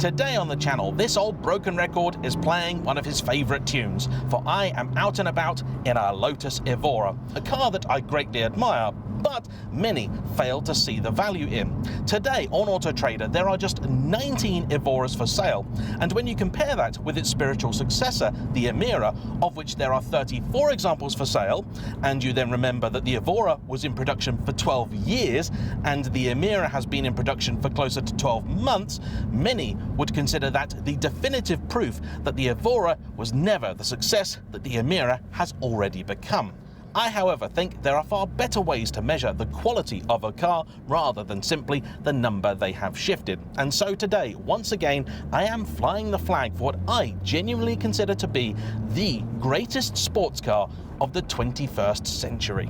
Today on the channel, this old broken record is playing one of his favourite tunes, for I am out and about in a Lotus Evora, a car that I greatly admire, but many fail to see the value in. Today on Auto Trader there are just 19 Evoras for sale, and when you compare that with its spiritual successor, the Emira, of which there are 34 examples for sale, and you then remember that the Evora was in production for 12 years and the Emira has been in production for closer to 12 months, many would consider that the definitive proof that the Evora was never the success that the Emira has already become. I, however, think there are far better ways to measure the quality of a car rather than simply the number they have shifted. And so today, once again, I am flying the flag for what I genuinely consider to be the greatest sports car of the 21st century.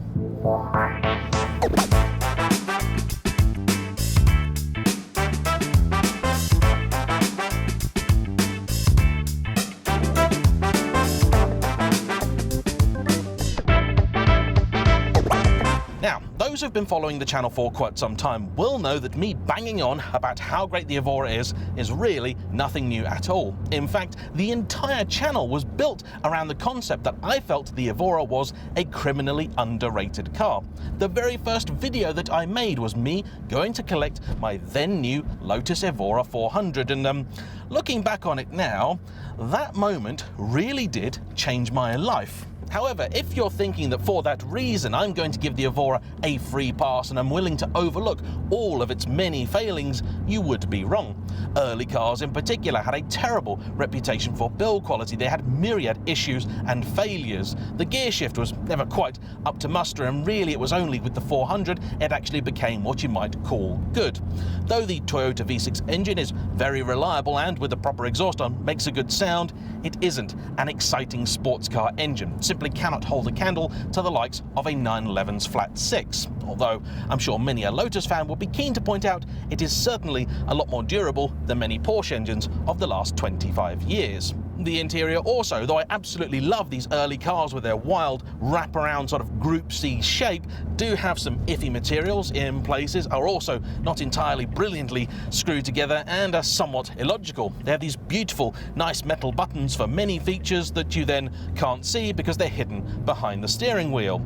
Now, those who've been following the channel for quite some time will know that me banging on about how great the Evora is really nothing new at all. In fact, the entire channel was built around the concept that I felt the Evora was a criminally underrated car. The very first video that I made was me going to collect my then new Lotus Evora 400, and looking back on it now, that moment really did change my life. However, if you're thinking that for that reason I'm going to give the Evora a free pass and I'm willing to overlook all of its many failings, you would be wrong. Early cars in particular had a terrible reputation for build quality. They had myriad issues and failures. The gear shift was never quite up to muster, and really it was only with the 400 it actually became what you might call good. Though the Toyota V6 engine is very reliable and with the proper exhaust on makes a good sound, it isn't an exciting sports car engine. Simply cannot hold a candle to the likes of a 911's flat 6. Although I'm sure many a Lotus fan will be keen to point out it is certainly a lot more durable than many Porsche engines of the last 25 years. The interior also, though I absolutely love these early cars with their wild wraparound sort of Group C shape, do have some iffy materials in places, are also not entirely brilliantly screwed together, and are somewhat illogical. They have these beautiful, nice metal buttons for many features that you then can't see because they're hidden behind the steering wheel.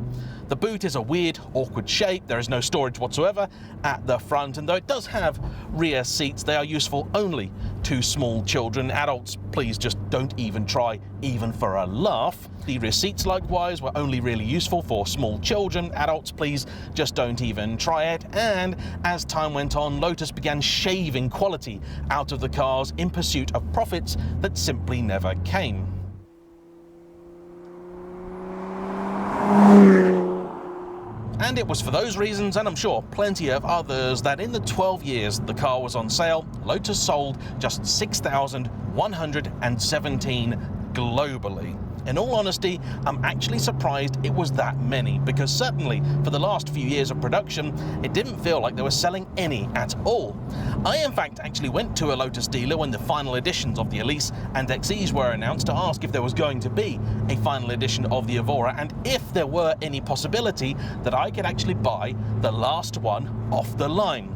The boot is a weird, awkward shape. There is no storage whatsoever at the front, and though it does have rear seats, they are useful only to small children. Adults, please just don't even try, even for a laugh. The rear seats, likewise, were only really useful for small children. Adults, please just don't even try it. And as time went on, Lotus began shaving quality out of the cars in pursuit of profits that simply never came. And it was for those reasons, and I'm sure plenty of others, that in the 12 years the car was on sale, Lotus sold just 6,117 globally. In all honesty, I'm actually surprised it was that many, because certainly for the last few years of production, it didn't feel like they were selling any at all. I in fact actually went to a Lotus dealer when the final editions of the Elise and XEs were announced to ask if there was going to be a final edition of the Evora, and if there were any possibility that I could actually buy the last one off the line.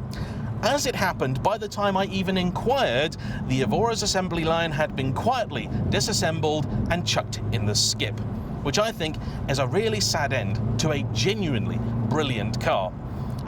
As it happened, by the time I even inquired, the Evora's assembly line had been quietly disassembled and chucked in the skip, which I think is a really sad end to a genuinely brilliant car.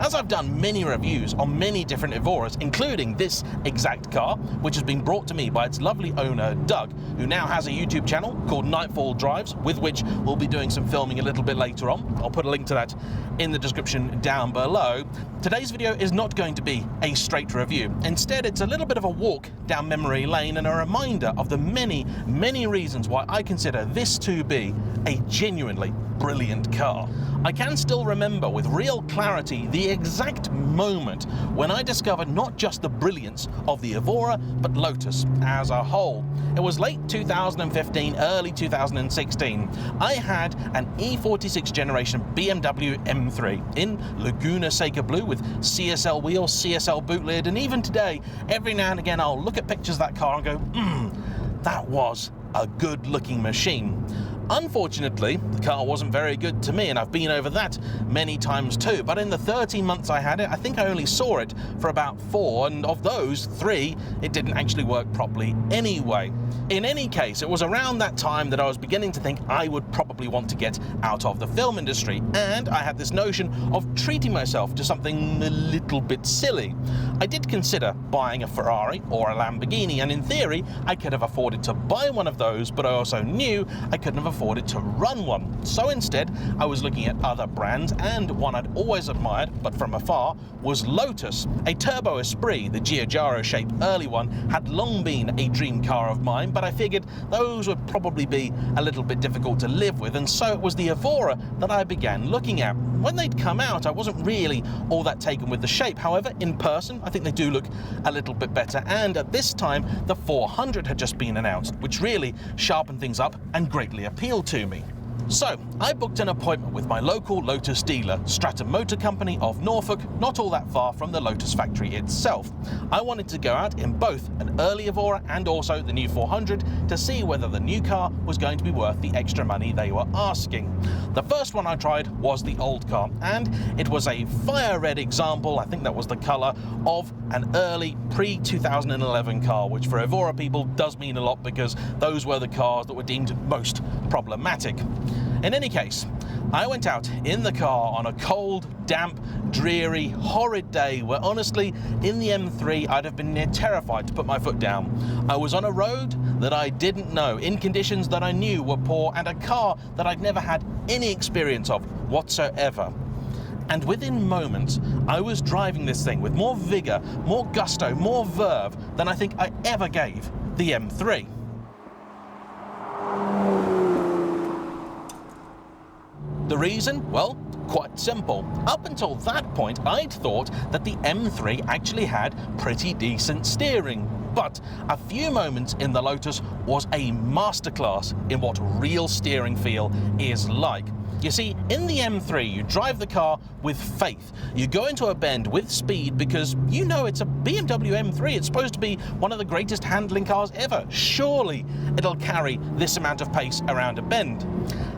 As I've done many reviews on many different Evoras, including this exact car, which has been brought to me by its lovely owner, Doug, who now has a YouTube channel called Nightfall Drives, with which we'll be doing some filming a little bit later on. I'll put a link to that in the description down below. Today's video is not going to be a straight review. Instead, it's a little bit of a walk down memory lane and a reminder of the many, many reasons why I consider this to be a genuinely brilliant car. I can still remember with real clarity the exact moment when I discovered not just the brilliance of the Evora, but Lotus as a whole. It was late 2015, early 2016. I had an E46 generation BMW M3 in Laguna Seca Blue with CSL wheels, CSL boot lid, and even today, every now and again, I'll look at pictures of that car and go, that was a good looking machine. Unfortunately, the car wasn't very good to me, and I've been over that many times too, but in the 13 months I had it, I think I only saw it for about 4, and of those 3, it didn't actually work properly anyway. In any case, it was around that time that I was beginning to think I would probably want to get out of the film industry, and I had this notion of treating myself to something a little bit silly. I did consider buying a Ferrari or a Lamborghini, and in theory I could have afforded to buy one of those, but I also knew I couldn't have afforded to run one. So instead I was looking at other brands, and one I'd always admired, but from afar, was Lotus. A Turbo Esprit, the Giugiaro shaped early one, had long been a dream car of mine, but I figured those would probably be a little bit difficult to live with, and so it was the Evora that I began looking at. When they'd come out, I wasn't really all that taken with the shape. However, in person, I think they do look a little bit better, and at this time, the 400 had just been announced, which really sharpened things up and greatly appealed to me. So, I booked an appointment with my local Lotus dealer, Stratton Motor Company of Norfolk, not all that far from the Lotus factory itself. I wanted to go out in both an early Evora and also the new 400 to see whether the new car was going to be worth the extra money they were asking. The first one I tried was the old car, and it was a fire red example, I think that was the colour, of an early pre-2011 car, which for Evora people does mean a lot because those were the cars that were deemed most problematic. In any case, I went out in the car on a cold, damp, dreary, horrid day where honestly, in the M3, I'd have been near terrified to put my foot down. I was on a road that I didn't know, in conditions that I knew were poor, and a car that I'd never had any experience of whatsoever. And within moments, I was driving this thing with more vigour, more gusto, more verve than I think I ever gave the M3. The reason? Well, quite simple. Up until that point, I'd thought that the M3 actually had pretty decent steering. But a few moments in the Lotus was a masterclass in what real steering feel is like. You see, in the M3, you drive the car with faith. You go into a bend with speed because you know it's a BMW M3. It's supposed to be one of the greatest handling cars ever. Surely it'll carry this amount of pace around a bend.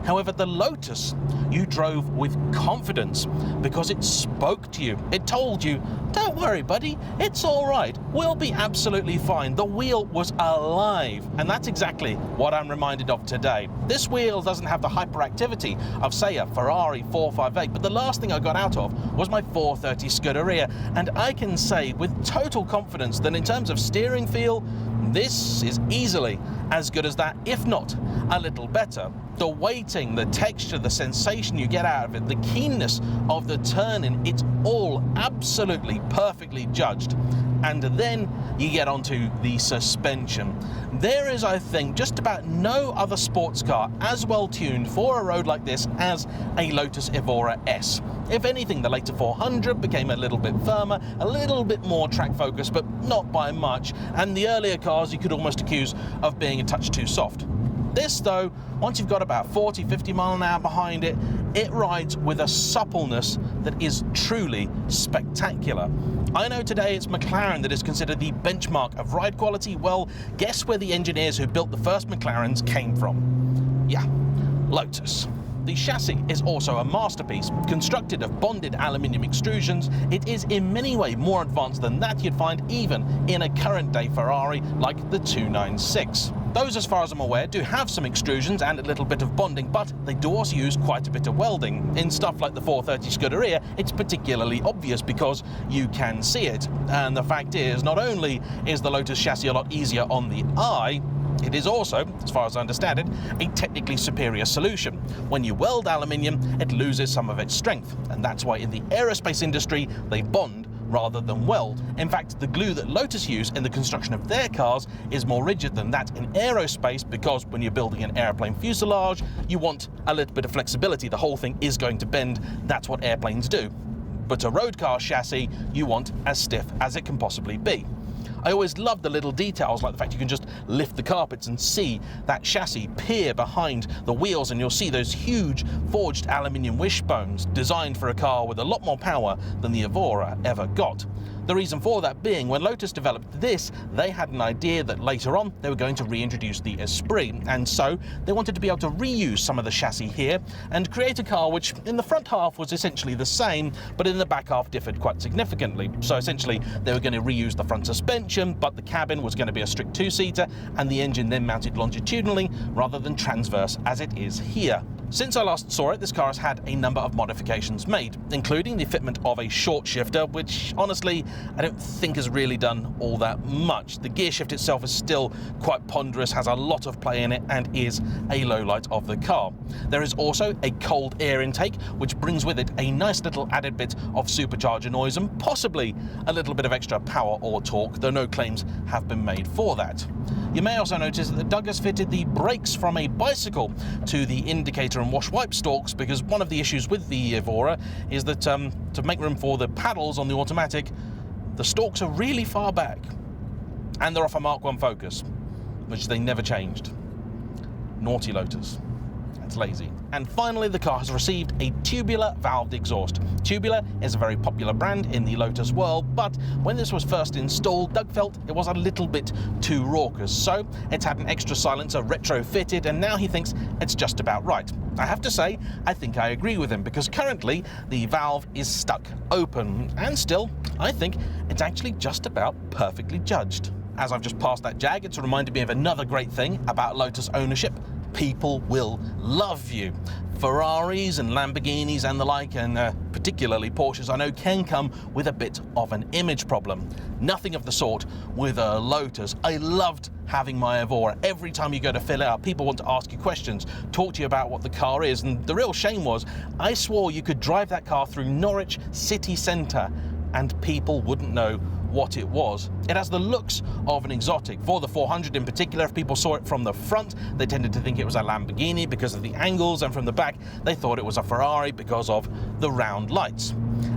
However, the Lotus, you drove with confidence because it spoke to you. It told you, don't worry, buddy, it's all right. We'll be absolutely fine. The wheel was alive. And that's exactly what I'm reminded of today. This wheel doesn't have the hyperactivity of, say, a Ferrari 458, but the last thing I got out of was my 430 Scuderia. And I can say with total confidence that in terms of steering feel, this is easily as good as that, if not a little better. The weighting, the texture, the sensation you get out of it, the keenness of the turning, it's all absolutely perfectly judged. And then you get onto the suspension. There is, I think, just about no other sports car as well tuned for a road like this as a Lotus Evora S. If anything, the later 400 became a little bit firmer, a little bit more track focused, but not by much, and the earlier cars you could almost accuse of being a touch too soft. This though, once you've got about 40-50 mile an hour behind it, it rides with a suppleness that is truly spectacular. I know today it's McLaren that is considered the benchmark of ride quality. Well, guess where the engineers who built the first McLarens came from? Yeah, Lotus. The chassis is also a masterpiece. Constructed of bonded aluminium extrusions, it is in many ways more advanced than that you'd find even in a current day Ferrari like the 296. Those, as far as I'm aware, do have some extrusions and a little bit of bonding, but they do also use quite a bit of welding. In stuff like the 430 Scuderia, it's particularly obvious because you can see it. And the fact is, not only is the Lotus chassis a lot easier on the eye, it is also, as far as I understand it, a technically superior solution. When you weld aluminium, it loses some of its strength, and that's why in the aerospace industry they bond rather than weld. In fact, the glue that Lotus use in the construction of their cars is more rigid than that in aerospace, because when you're building an airplane fuselage, you want a little bit of flexibility. The whole thing is going to bend. That's what airplanes do. But a road car chassis, you want as stiff as it can possibly be. I always love the little details, like the fact you can just lift the carpets and see that chassis peer behind the wheels, and you'll see those huge forged aluminium wishbones designed for a car with a lot more power than the Evora ever got. The reason for that being, when Lotus developed this, they had an idea that later on they were going to reintroduce the Esprit, and so they wanted to be able to reuse some of the chassis here and create a car which in the front half was essentially the same, but in the back half differed quite significantly. So essentially they were going to reuse the front suspension, but the cabin was going to be a strict two-seater and the engine then mounted longitudinally rather than transverse as it is here. Since I last saw it, this car has had a number of modifications made, including the fitment of a short shifter, which honestly I don't think has really done all that much. The gear shift itself is still quite ponderous, has a lot of play in it, and is a lowlight of the car. There is also a cold air intake, which brings with it a nice little added bit of supercharger noise and possibly a little bit of extra power or torque, though no claims have been made for that. You may also notice that Doug has fitted the brakes from a bicycle to the indicator and wash wipe stalks, because one of the issues with the Evora is that to make room for the paddles on the automatic, the stalks are really far back, and they're off a Mark 1 Focus, which they never changed. Naughty Lotus. It's lazy. And finally, the car has received a tubular valved exhaust. Tubular is a very popular brand in the Lotus world, but when this was first installed, Doug felt it was a little bit too raucous, so it's had an extra silencer retrofitted, and now he thinks it's just about right. I have to say, I think I agree with him, because currently the valve is stuck open, and still, I think it's actually just about perfectly judged. As I've just passed that Jag, it's reminded me of another great thing about Lotus ownership. People will love you. Ferraris and Lamborghinis and the like, and particularly Porsches, I know can come with a bit of an image problem. Nothing of the sort with a Lotus. I loved having my Evora. Every time you go to fill it out, people want to ask you questions, talk to you about what the car is, and the real shame was, I swore you could drive that car through Norwich city centre and people wouldn't know what it was. It has the looks of an exotic. For the 400 in particular, if people saw it from the front, they tended to think it was a Lamborghini because of the angles, and from the back, they thought it was a Ferrari because of the round lights.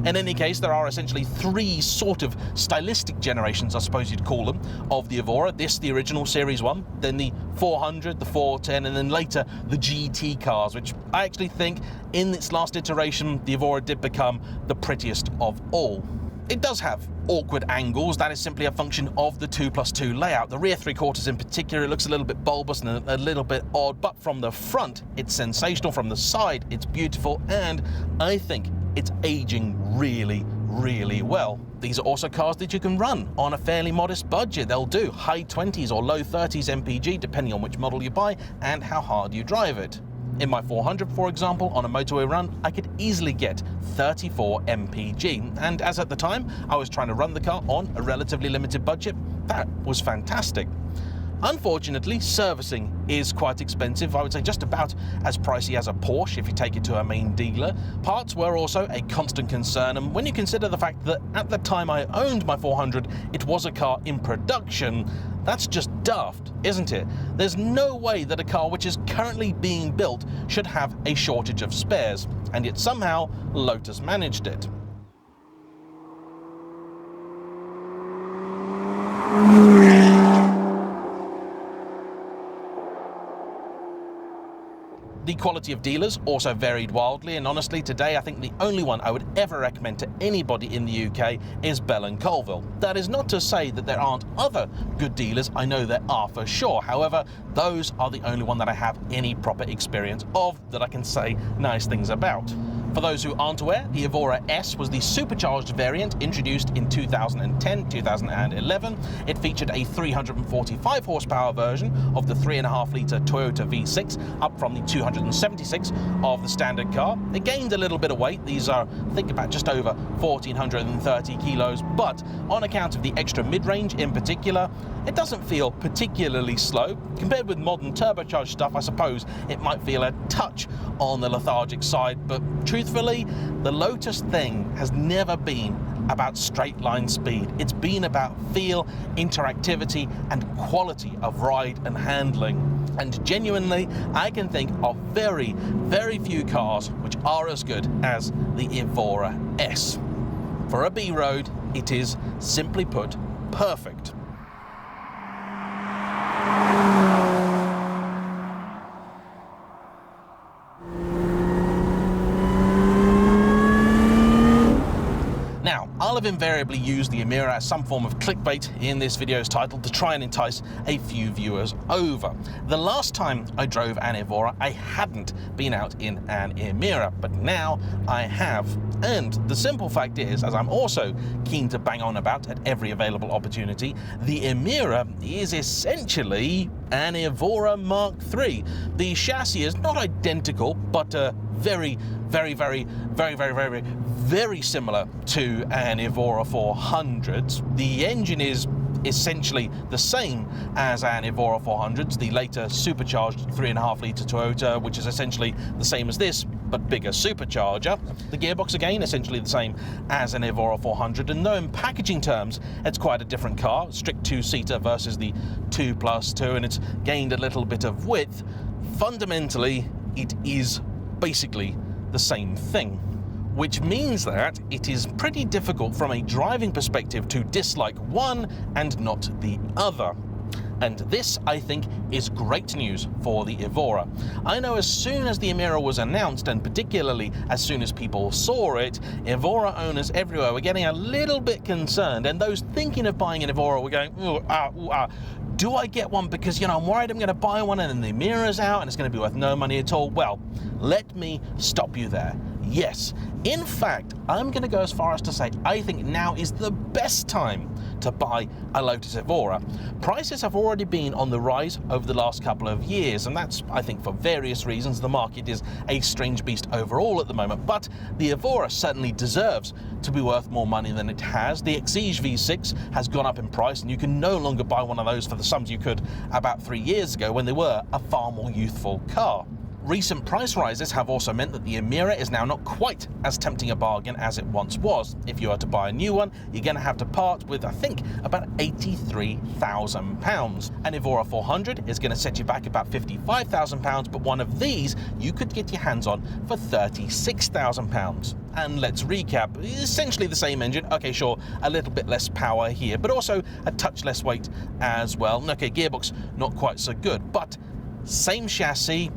In any case, there are essentially three sort of stylistic generations, I suppose you'd call them, of the Evora. This, the original Series 1, then the 400, the 410, and then later the GT cars, which I actually think in its last iteration, the Evora did become the prettiest of all. It does have awkward angles. That is simply a function of the 2+2 layout. The rear three-quarters in particular, it looks a little bit bulbous and a little bit odd, but from the front, it's sensational. From the side, it's beautiful, and I think it's aging really, really well. These are also cars that you can run on a fairly modest budget. They'll do high 20s or low 30s MPG, depending on which model you buy and how hard you drive it. In my 400, for example, on a motorway run, I could easily get 34 mpg, and as at the time I was trying to run the car on a relatively limited budget, that was fantastic. Unfortunately, servicing is quite expensive. I would say just about as pricey as a Porsche if you take it to a main dealer. Parts were also a constant concern, and when you consider the fact that at the time I owned my 400, it was a car in production, that's just daft, isn't it? There's no way that a car which is currently being built should have a shortage of spares, and yet somehow Lotus managed it. The quality of dealers also varied wildly, and honestly today I think the only one I would ever recommend to anybody in the UK is Bell & Colville. That is not to say that there aren't other good dealers, I know there are for sure. However, those are the only one that I have any proper experience of that I can say nice things about. For those who aren't aware, the Evora S was the supercharged variant introduced in 2010-2011. It featured a 345 horsepower version of the 3.5-litre Toyota V6, up from the 276 of the standard car. It gained a little bit of weight. These are, I think, about just over 1,430 kilos, but on account of the extra mid-range in particular, it doesn't feel particularly slow. Compared with modern turbocharged stuff, I suppose it might feel a touch on the lethargic side, but truthfully, the Lotus thing has never been about straight line speed. It's been about feel, interactivity, and quality of ride and handling. And genuinely, I can think of very, very few cars which are as good as the Evora S. For a B road, it is, simply put, perfect. Now, I'll have invariably used the Emira as some form of clickbait in this video's title to try and entice a few viewers over. The last time I drove an Evora, I hadn't been out in an Emira, but now I have. And the simple fact is, as I'm also keen to bang on about at every available opportunity, the Emira is essentially an Evora Mark III. The chassis is not identical, but very similar to an Evora 400. The engine is essentially the same as an Evora 400, the later supercharged 3.5 litre Toyota, which is essentially the same as this, but bigger supercharger. The gearbox, again, essentially the same as an Evora 400, and though in packaging terms it's quite a different car, strict two-seater versus the 2+2, and it's gained a little bit of width, fundamentally it is basically the same thing, which means that it is pretty difficult from a driving perspective to dislike one and not the other. And this, I think, is great news for the Evora. I know as soon as the Emira was announced, and particularly as soon as people saw it, Evora owners everywhere were getting a little bit concerned, and those thinking of buying an Evora were going, do I get one? Because, you know, I'm worried I'm going to buy one and then the Emira's out and it's going to be worth no money at all. Well, let me stop you there. Yes, in fact, I'm going to go as far as to say I think now is the best time to buy a Lotus Evora. Prices have already been on the rise over the last couple of years, and that's, I think, for various reasons. The market is a strange beast overall at the moment, but the Evora certainly deserves to be worth more money than it has. The Exige V6 has gone up in price, and you can no longer buy one of those for the sums you could about 3 years ago when they were a far more youthful car. Recent price rises have also meant that the Emira is now not quite as tempting a bargain as it once was. If you are to buy a new one, you're going to have to part with, I think, about £83,000. An Evora 400 is going to set you back about £55,000, but one of these you could get your hands on for £36,000. And let's recap, essentially the same engine. Okay, sure, a little bit less power here, but also a touch less weight as well. Okay, gearbox not quite so good, but same chassis,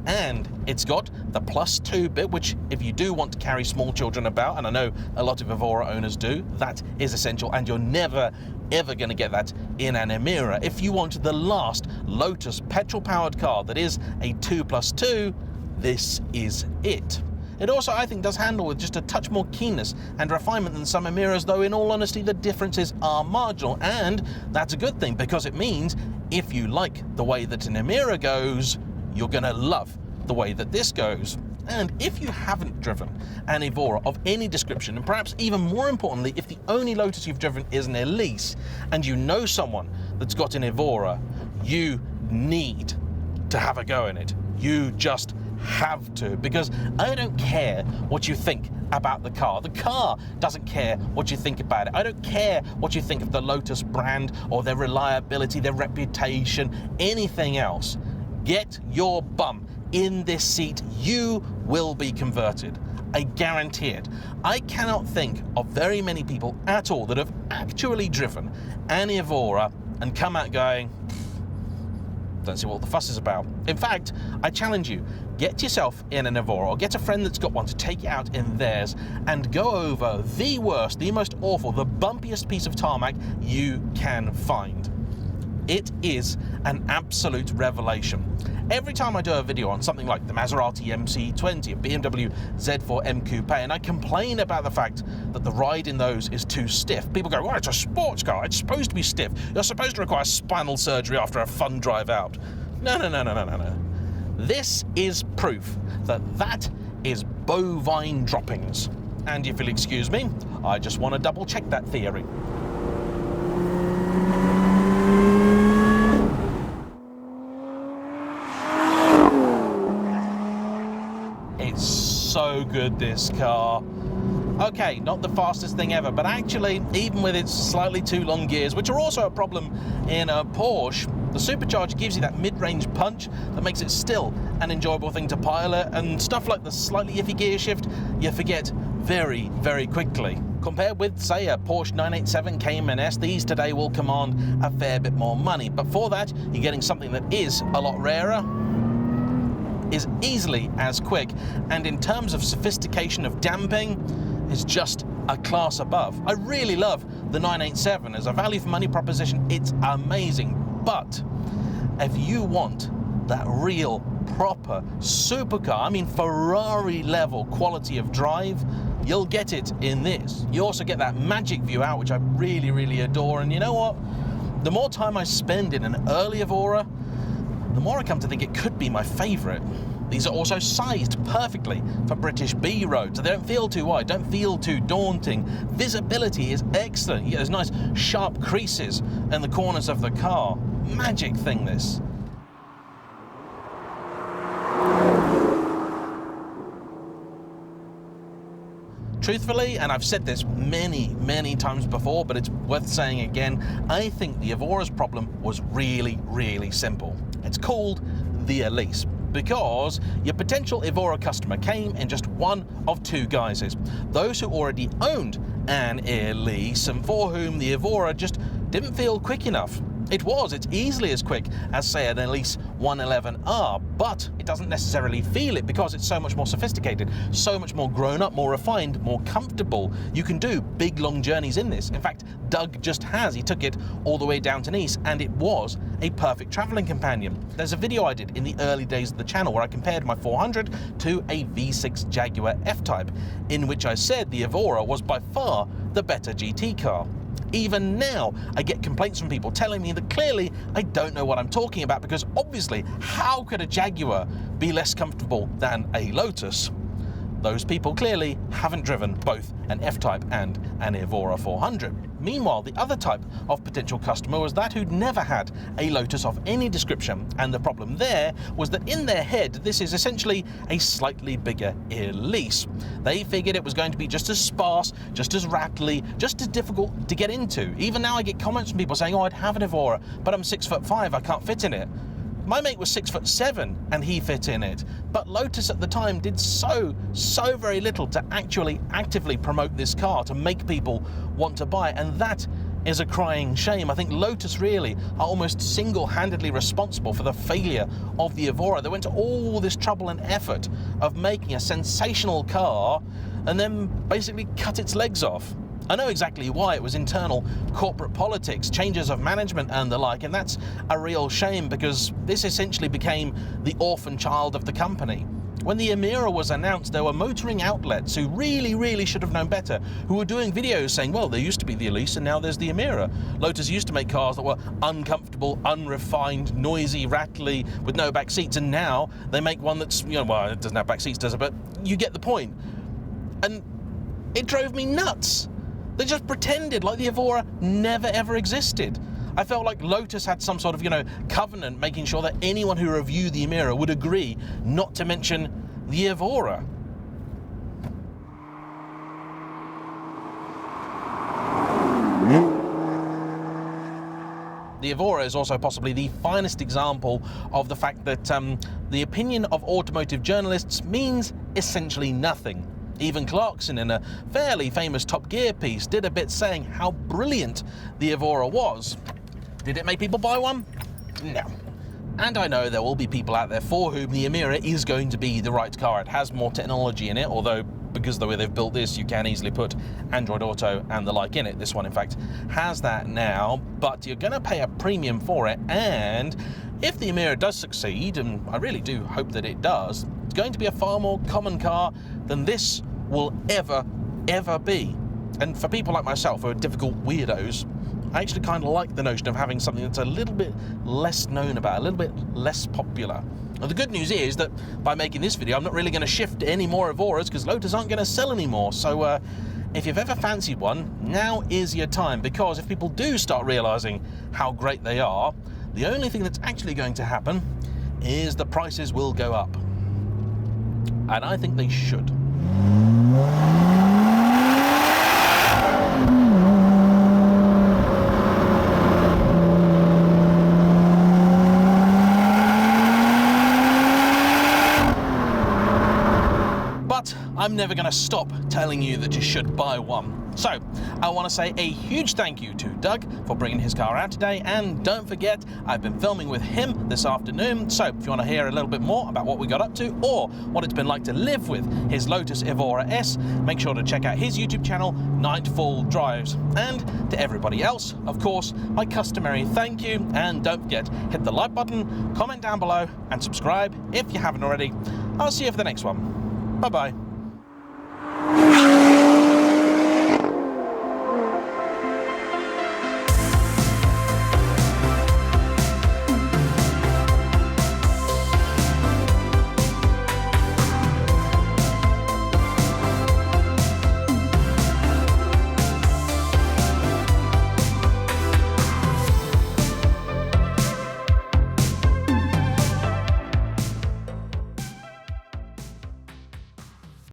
and it's got the +2 bit, which if you do want to carry small children about, and I know a lot of Evora owners do, that is essential, and you're never ever going to get that in an Emira. If you want the last Lotus petrol-powered car that is a 2+2, this is it. It also, I think, does handle with just a touch more keenness and refinement than some Emiras, though in all honesty the differences are marginal, and that's a good thing, because it means if you like the way that an Emira goes, you're going to love the way that this goes. And if you haven't driven an Evora of any description, and perhaps even more importantly, if the only Lotus you've driven is an Elise, and you know someone that's got an Evora, you need to have a go in it. You just have to, because I don't care what you think about the car. The car doesn't care what you think about it. I don't care what you think of the Lotus brand or their reliability, their reputation, anything else. Get your bum in this seat, you will be converted. I guarantee it. I cannot think of very many people at all that have actually driven an Evora and come out going, don't see what the fuss is about. In fact, I challenge you, get yourself in an Evora, or get a friend that's got one to take you out in theirs, and go over the worst, the most awful, the bumpiest piece of tarmac you can find. It is an absolute revelation. Every time I do a video on something like the Maserati MC20, a BMW Z4 M Coupe, and I complain about the fact that the ride in those is too stiff, people go, well, it's a sports car, it's supposed to be stiff, you're supposed to require spinal surgery after a fun drive out. No. This is proof that that is bovine droppings. And if you'll excuse me, I just want to double check that theory. It's so good, this car. Okay, not the fastest thing ever, but actually, even with its slightly too long gears, which are also a problem in a Porsche, the supercharger gives you that mid-range punch that makes it still an enjoyable thing to pilot, and stuff like the slightly iffy gear shift, you forget very, very quickly. Compared with, say, a Porsche 987 Cayman S, these today will command a fair bit more money, but for that, you're getting something that is a lot rarer, is easily as quick, and in terms of sophistication of damping, is just a class above. I really love the 987 as a value for money proposition. It's amazing, but if you want that real proper supercar, I mean Ferrari level quality of drive, you'll get it in this. You also get that magic view out, which I really, really adore. And you know what? The more time I spend in an early Evora, the more I come to think it could be my favourite. These are also sized perfectly for British B roads, so they don't feel too wide, don't feel too daunting. Visibility is excellent. You get those nice sharp creases in the corners of the car. Magic thing, this. Truthfully, and I've said this many, many times before, but it's worth saying again, I think the Evora's problem was really, really simple. It's called the Elise, because your potential Evora customer came in just one of two guises. Those who already owned an Elise and for whom the Evora just didn't feel quick enough. It's easily as quick as, say, an Elise 111R, but it doesn't necessarily feel it because it's so much more sophisticated, so much more grown up, more refined, more comfortable. You can do big, long journeys in this. In fact, Doug just has. He took it all the way down to Nice, and it was a perfect traveling companion. There's a video I did in the early days of the channel where I compared my 400 to a V6 Jaguar F-Type, in which I said the Evora was by far the better GT car. Even now, I get complaints from people telling me that clearly I don't know what I'm talking about, because obviously, how could a Jaguar be less comfortable than a Lotus? Those people clearly haven't driven both an F-Type and an Evora 400. Meanwhile, the other type of potential customer was that who'd never had a Lotus of any description, and the problem there was that in their head, this is essentially a slightly bigger Elise. They figured it was going to be just as sparse, just as rattly, just as difficult to get into. Even now I get comments from people saying, oh, I'd have an Evora, but I'm 6'5", I can't fit in it. My mate was 6'7" and he fit in it, but Lotus at the time did so very little to actually actively promote this car, to make people want to buy it, and that is a crying shame. I think Lotus really are almost single-handedly responsible for the failure of the Evora. They went to all this trouble and effort of making a sensational car and then basically cut its legs off. I know exactly why. It was internal corporate politics, changes of management and the like, and that's a real shame because this essentially became the orphan child of the company. When the Emira was announced, there were motoring outlets who really should have known better, who were doing videos saying, well, there used to be the Elise and now there's the Emira. Lotus used to make cars that were uncomfortable, unrefined, noisy, rattly, with no back seats, and now they make one that's, you know, well, it doesn't have back seats, does it? But you get the point. And it drove me nuts. They just pretended like the Evora never ever existed. I felt like Lotus had some sort of, you know, covenant making sure that anyone who reviewed the Emira would agree not to mention the Evora. The Evora is also possibly the finest example of the fact that the opinion of automotive journalists means essentially nothing. Even Clarkson, in a fairly famous Top Gear piece, did a bit saying how brilliant the Evora was. Did it make people buy one? No. And I know there will be people out there for whom the Emira is going to be the right car. It has more technology in it, although because of the way they've built this, you can easily put Android Auto and the like in it. This one, in fact, has that now, but you're going to pay a premium for it, and if the Emira does succeed, and I really do hope that it does, it's going to be a far more common car than this will ever be. And for people like myself who are difficult weirdos, I actually kind of like the notion of having something that's a little bit less known about, a little bit less popular. Well, the good news is that by making this video, I'm not really going to shift any more Evoras because Lotus aren't going to sell anymore. So if you've ever fancied one, now is your time, because if people do start realizing how great they are, the only thing that's actually going to happen is the prices will go up. And I think they should. I'm never going to stop telling you that you should buy one. So, I want to say a huge thank you to Doug for bringing his car out today, and don't forget, I've been filming with him this afternoon, so if you want to hear a little bit more about what we got up to, or what it's been like to live with his Lotus Evora S, make sure to check out his YouTube channel, Nightfall Drives. And to everybody else, of course, my customary thank you, and don't forget, hit the like button, comment down below, and subscribe if you haven't already. I'll see you for the next one. Bye-bye.